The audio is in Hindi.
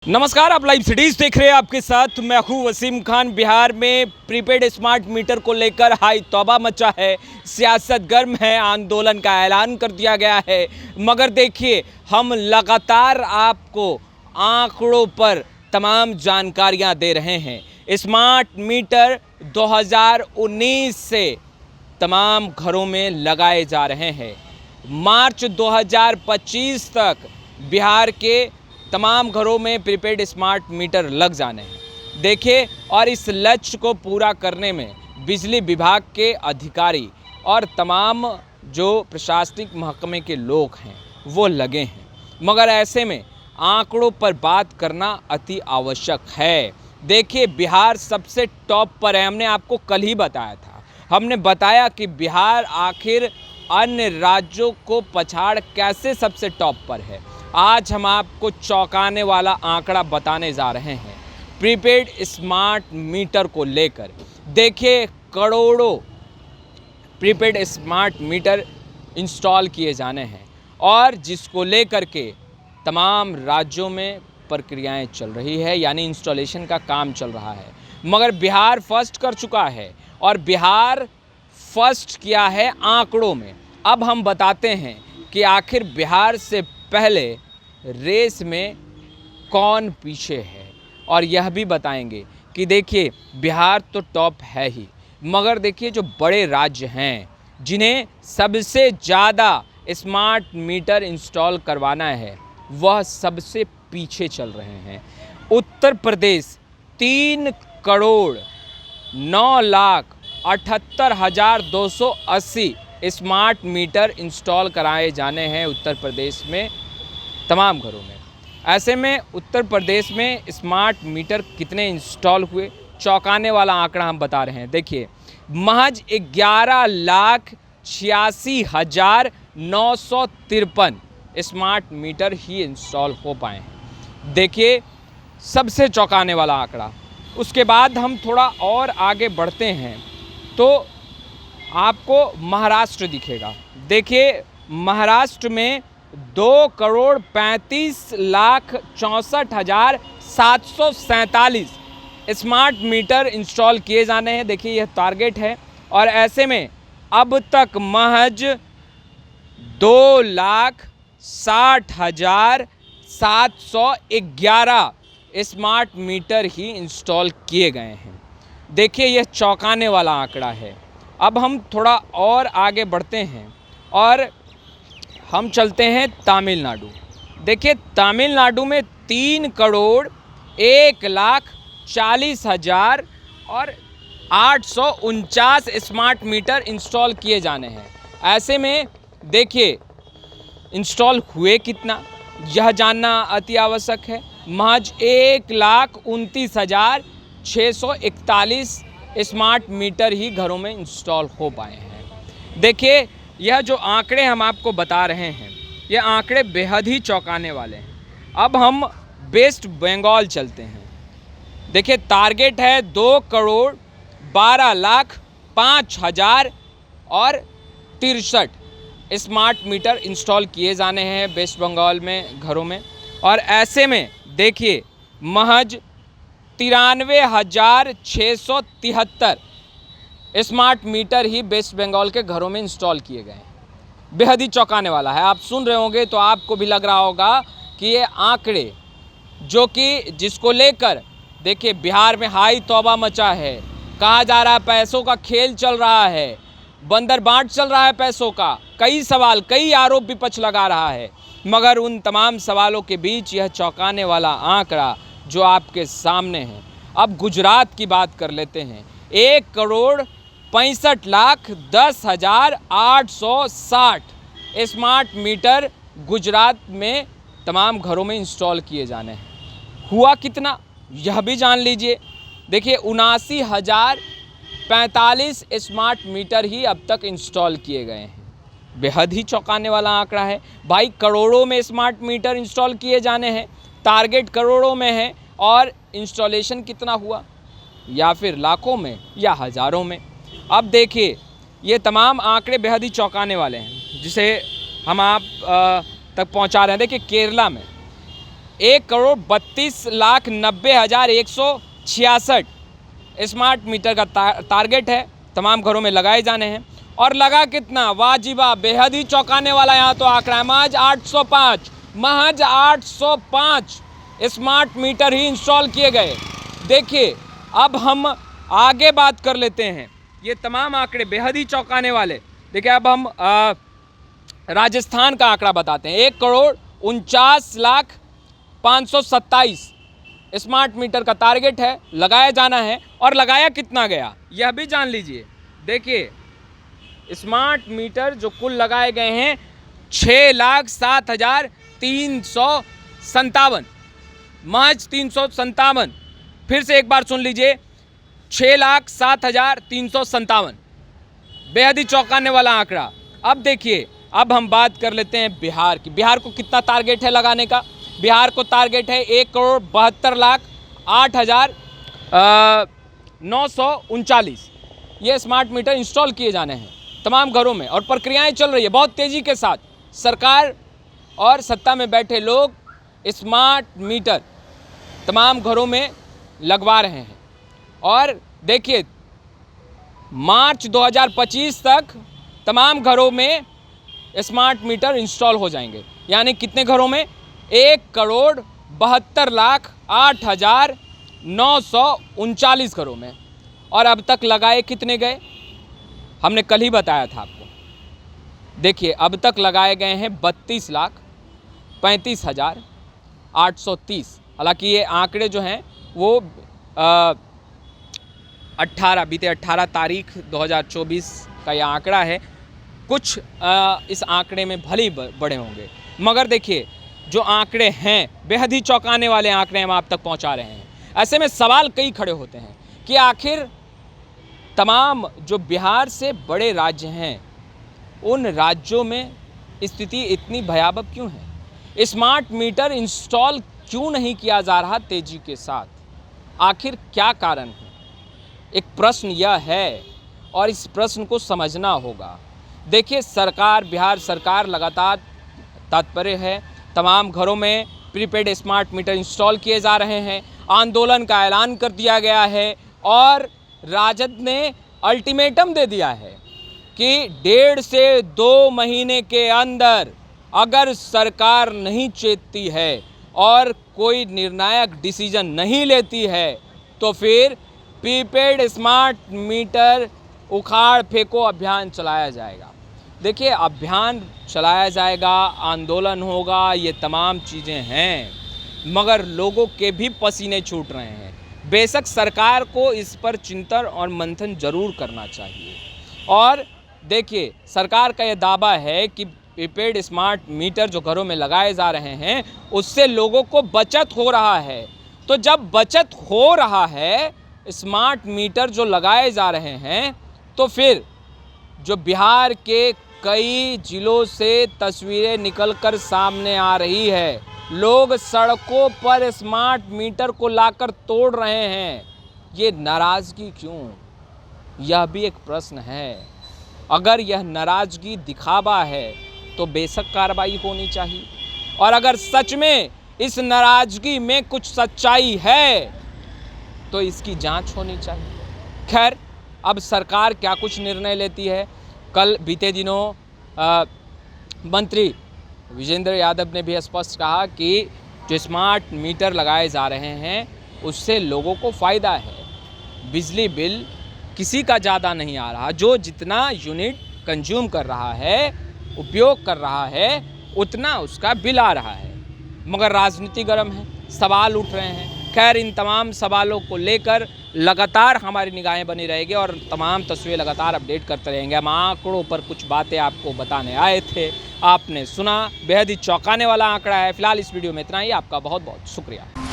नमस्कार, आप लाइव सिटीज देख रहे हैं। आपके साथ मैं हूं वसीम खान। बिहार में प्रीपेड स्मार्ट मीटर को लेकर हाई तौबा मचा है, सियासत गर्म है, आंदोलन का ऐलान कर दिया गया है। मगर देखिए, हम लगातार आपको आंकड़ों पर तमाम जानकारियां दे रहे हैं। स्मार्ट मीटर 2019 से तमाम घरों में लगाए जा रहे हैं। मार्च 2025 तक बिहार के तमाम घरों में प्रीपेड स्मार्ट मीटर लग जाने हैं। देखिए, और इस लक्ष्य को पूरा करने में बिजली विभाग के अधिकारी और तमाम जो प्रशासनिक महकमे के लोग हैं वो लगे हैं। मगर ऐसे में आंकड़ों पर बात करना अति आवश्यक है। देखिए, बिहार सबसे टॉप पर है। हमने आपको कल ही बताया था। हमने बताया कि बिहार आखिर अन्य राज्यों को पछाड़ कैसे सबसे टॉप पर है। आज हम आपको चौंकाने वाला आंकड़ा बताने जा रहे हैं प्रीपेड स्मार्ट मीटर को लेकर। देखिए, करोड़ों प्रीपेड स्मार्ट मीटर इंस्टॉल किए जाने हैं और जिसको लेकर के तमाम राज्यों में प्रक्रियाएं चल रही है, यानी इंस्टॉलेशन का काम चल रहा है। मगर बिहार फर्स्ट कर चुका है और बिहार फर्स्ट किया है आंकड़ों में। अब हम बताते हैं कि आखिर बिहार से पहले रेस में कौन पीछे है, और यह भी बताएंगे कि देखिए, बिहार तो टॉप है ही, मगर देखिए जो बड़े राज्य हैं जिन्हें सबसे ज़्यादा स्मार्ट मीटर इंस्टॉल करवाना है वह सबसे पीछे चल रहे हैं। Uttar Pradesh 3,09,78,280 smart meter install कराए जाने हैं उत्तर प्रदेश में तमाम घरों में। ऐसे में उत्तर प्रदेश में स्मार्ट मीटर कितने इंस्टॉल हुए, चौंकाने वाला आंकड़ा हम बता रहे हैं। देखिए, महज 11,86,953 स्मार्ट मीटर ही इंस्टॉल हो पाए हैं। देखिए, सबसे चौंकाने वाला आंकड़ा। उसके बाद हम थोड़ा और आगे बढ़ते हैं तो आपको महाराष्ट्र दिखेगा। देखिए, महाराष्ट्र में 2,35,64,747 स्मार्ट मीटर इंस्टॉल किए जाने हैं। देखिए, यह टारगेट है और ऐसे में अब तक महज 2,60,711 स्मार्ट मीटर ही इंस्टॉल किए गए हैं। देखिए, यह चौंकाने वाला आंकड़ा है। अब हम थोड़ा और आगे बढ़ते हैं और हम चलते हैं तमिलनाडु। देखिए, तमिलनाडु में 3,01,40,000 और 849 स्मार्ट मीटर इंस्टॉल किए जाने हैं। ऐसे में देखिए, इंस्टॉल हुए कितना यह जानना अति आवश्यक है। महज 1,29,641 स्मार्ट मीटर ही घरों में इंस्टॉल हो पाए हैं। देखिए, यह जो आंकड़े हम आपको बता रहे हैं ये आंकड़े बेहद ही चौंकाने वाले हैं। अब हम वेस्ट बंगाल चलते हैं। देखिए, टारगेट है 2,12,05,000 और 63 स्मार्ट मीटर इंस्टॉल किए जाने हैं वेस्ट बंगाल में घरों में। और ऐसे में देखिए, महज 93,673 स्मार्ट मीटर ही वेस्ट बंगाल के घरों में इंस्टॉल किए गए हैं। बेहद ही चौंकाने वाला है। आप सुन रहे होंगे तो आपको भी लग रहा होगा कि ये आंकड़े जो कि जिसको लेकर देखिए बिहार में हाई तौबा मचा है। कहा जा रहा है पैसों का खेल चल रहा है, बंदर बांट चल रहा है पैसों का। कई सवाल, कई आरोप विपक्ष लगा रहा है, मगर उन तमाम सवालों के बीच यह चौंकाने वाला आंकड़ा जो आपके सामने है। अब गुजरात की बात कर लेते हैं। 1,65,10,860 स्मार्ट मीटर गुजरात में तमाम घरों में इंस्टॉल किए जाने हैं। हुआ कितना यह भी जान लीजिए। देखिए, 79,045 स्मार्ट मीटर ही अब तक इंस्टॉल किए गए हैं। बेहद ही चौंकाने वाला आंकड़ा है भाई। करोड़ों में स्मार्ट मीटर इंस्टॉल किए जाने हैं, टारगेट करोड़ों में है, और इंस्टॉलेशन कितना हुआ, या फिर लाखों में या हज़ारों में। अब देखिए, ये तमाम आंकड़े बेहद ही चौंकाने वाले हैं जिसे हम आप तक पहुंचा रहे हैं। देखिए, केरला में 1,32,90,166 स्मार्ट मीटर का टारगेट है, तमाम घरों में लगाए जाने हैं। और लगा कितना, वाजिबा, बेहद ही चौंकाने वाला यहाँ तो आंकड़ा है, महज 805 स्मार्ट मीटर ही इंस्टॉल किए गए। देखिए अब हम आगे बात कर लेते हैं, ये तमाम आंकड़े बेहद ही चौंकाने वाले। देखिए अब हम राजस्थान का आंकड़ा बताते हैं। 1,49,527 स्मार्ट मीटर का टारगेट है, लगाया जाना है। और लगाया कितना गया यह भी जान लीजिए। देखिए स्मार्ट मीटर जो कुल लगाए गए हैं 6,07,357, महज 357। फिर से एक बार सुन लीजिए, 6,07,357, बेहद ही चौंकाने वाला आंकड़ा। अब देखिए, अब हम बात कर लेते हैं बिहार की। बिहार को कितना टारगेट है लगाने का? बिहार को टारगेट है 1,72,08,939 ये स्मार्ट मीटर इंस्टॉल किए जाने हैं तमाम घरों में, और प्रक्रियाएं चल रही है बहुत तेज़ी के साथ। सरकार और सत्ता में बैठे लोग स्मार्ट मीटर तमाम घरों में लगवा रहे हैं। और देखिए मार्च 2025 तक तमाम घरों में स्मार्ट मीटर इंस्टॉल हो जाएंगे। यानी कितने घरों में? 1,72,08,939 घरों में। और अब तक लगाए कितने गए? हमने कल ही बताया था आपको। देखिए अब तक लगाए गए हैं 32,35,830। हालांकि ये आंकड़े जो हैं वो 18 तारीख 2024 का यह आंकड़ा है। कुछ इस आंकड़े में भले ही बड़े होंगे, मगर देखिए जो आंकड़े हैं बेहद ही चौंकाने वाले आंकड़े हम आप तक पहुंचा रहे हैं। ऐसे में सवाल कई खड़े होते हैं कि आखिर तमाम जो बिहार से बड़े राज्य हैं उन राज्यों में स्थिति इतनी भयावह क्यों है? स्मार्ट मीटर इंस्टॉल क्यों नहीं किया जा रहा तेजी के साथ? आखिर क्या कारण है? एक प्रश्न यह है और इस प्रश्न को समझना होगा। देखिए सरकार, बिहार सरकार लगातार तत्पर है, तमाम घरों में प्रीपेड स्मार्ट मीटर इंस्टॉल किए जा रहे हैं। आंदोलन का ऐलान कर दिया गया है और राजद ने अल्टीमेटम दे दिया है कि 1.5 से 2 महीने के अंदर अगर सरकार नहीं चेतती है और कोई निर्णायक डिसीजन नहीं लेती है तो फिर प्रीपेड स्मार्ट मीटर उखाड़ फेंको अभियान चलाया जाएगा। देखिए अभियान चलाया जाएगा, आंदोलन होगा, ये तमाम चीज़ें हैं, मगर लोगों के भी पसीने छूट रहे हैं। बेशक सरकार को इस पर चिंतन और मंथन जरूर करना चाहिए। और देखिए सरकार का यह दावा है कि प्रीपेड स्मार्ट मीटर जो घरों में लगाए जा रहे हैं उससे लोगों को बचत हो रहा है। तो जब बचत हो रहा है, स्मार्ट मीटर जो लगाए जा रहे हैं, तो फिर जो बिहार के कई जिलों से तस्वीरें निकलकर सामने आ रही है, लोग सड़कों पर स्मार्ट मीटर को लाकर तोड़ रहे हैं, ये नाराज़गी क्यों? यह भी एक प्रश्न है। अगर यह नाराज़गी दिखावा है तो बेशक कार्रवाई होनी चाहिए, और अगर सच में इस नाराज़गी में कुछ सच्चाई है तो इसकी जांच होनी चाहिए। खैर अब सरकार क्या कुछ निर्णय लेती है। कल बीते दिनों मंत्री विजेंद्र यादव ने भी स्पष्ट कहा कि जो स्मार्ट मीटर लगाए जा रहे हैं उससे लोगों को फ़ायदा है। बिजली बिल किसी का ज़्यादा नहीं आ रहा, जो जितना यूनिट कंज्यूम कर रहा है, उपयोग कर रहा है, उतना उसका बिल आ रहा है। मगर राजनीति गर्म है, सवाल उठ रहे हैं। खैर इन तमाम सवालों को लेकर लगातार हमारी निगाहें बनी रहेगी और तमाम तस्वीरें लगातार अपडेट करते रहेंगे। हम आंकड़ों पर कुछ बातें आपको बताने आए थे, आपने सुना, बेहद ही चौंकाने वाला आंकड़ा है। फिलहाल इस वीडियो में इतना ही। आपका बहुत बहुत शुक्रिया।